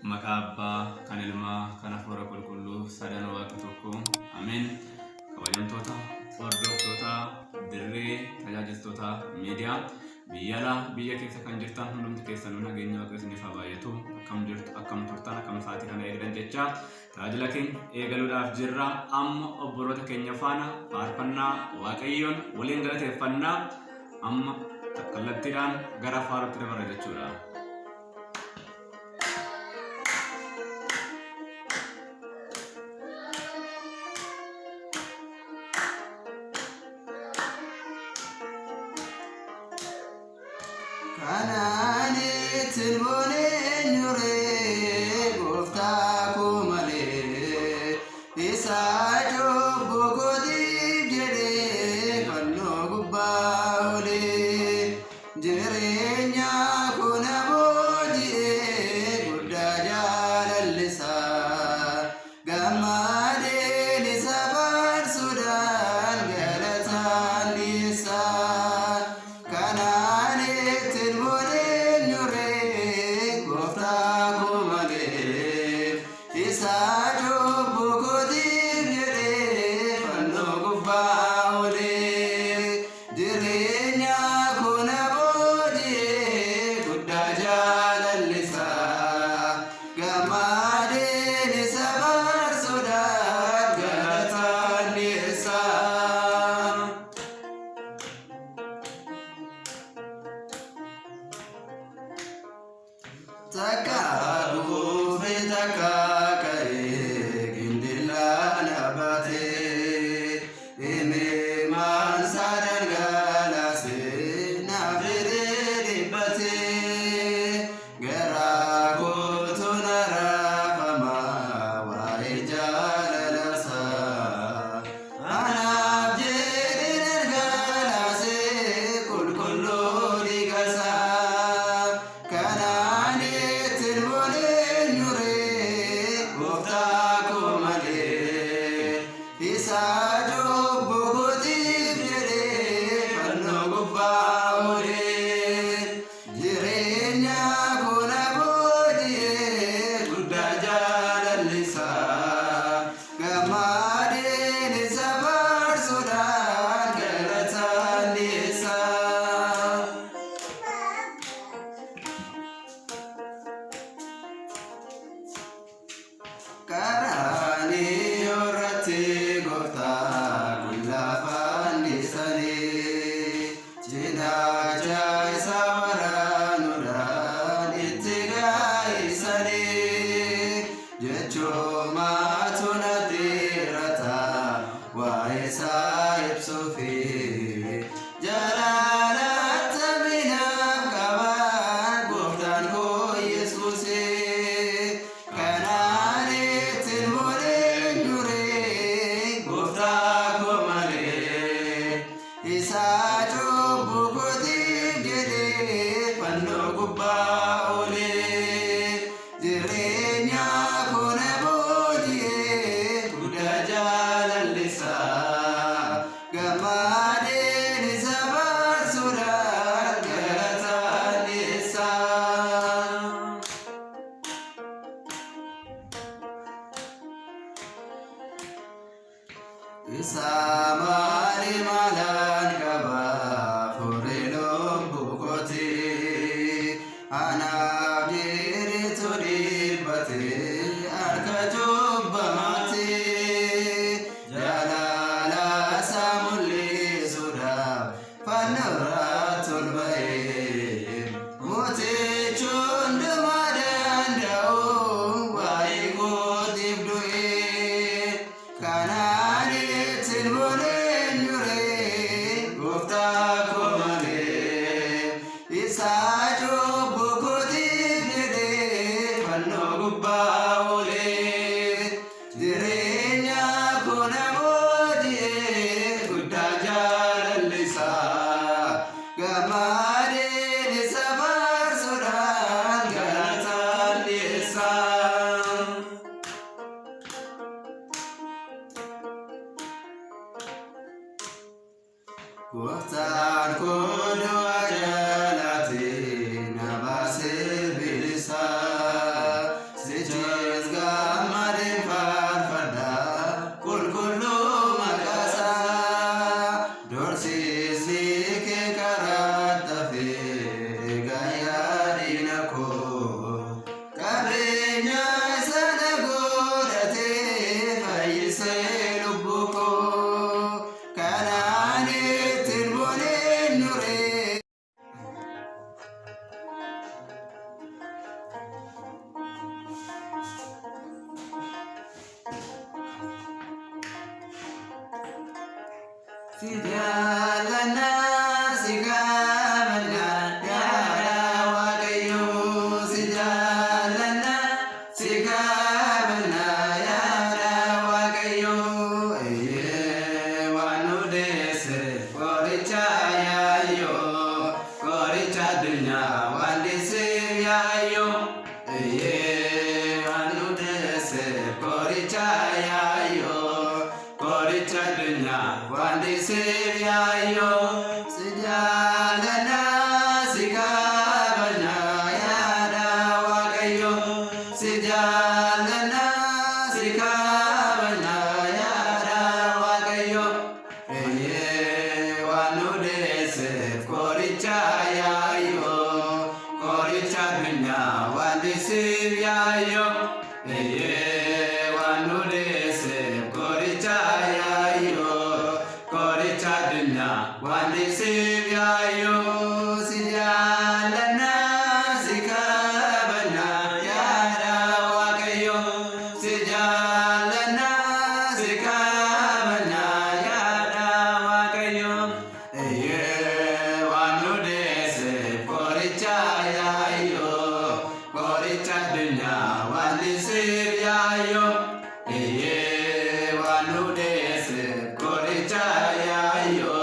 Makaba kanilma kanafora kulkullu sadan waqtuku amin kabajamtoota hordoftoota dirree tajaajiltoota miidiyaa biyya keessa kan jirtan hundumti keessanuu nageenya waaqesiniif habaayatu akkam turtan akkam sa'aatii kana eegdan jecha tajaajila keenya eegaluudhaaf jirra amma obboloota keenya faana faarfannaa waaqayyoon waliin galateeffannaa amma kallattiidhaan gara faarutti dabarra jechuudha. Waqtaan kun Sijalana sikamana yara wakayo sijalana sikamana yara wakayo wanudese korichaya yo koricha dunya wandese yayo wanudese korichaya yo koricha dunya wandese yayo sijalana sikamana yara wakayo sijalana sikamana yara wakayo wanudese koricha yayo koricha dunya wandese yayo wanudese koricha yayo koricha dunya wandese yayo sijalana sikamana yara wakayo sijalana sikamana yara wakayo wanudese koricha yayo koricha dunya wandese yayo wanudese koricha yayo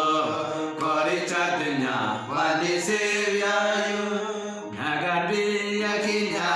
koricha dunya wandese yayo nagabi yakinya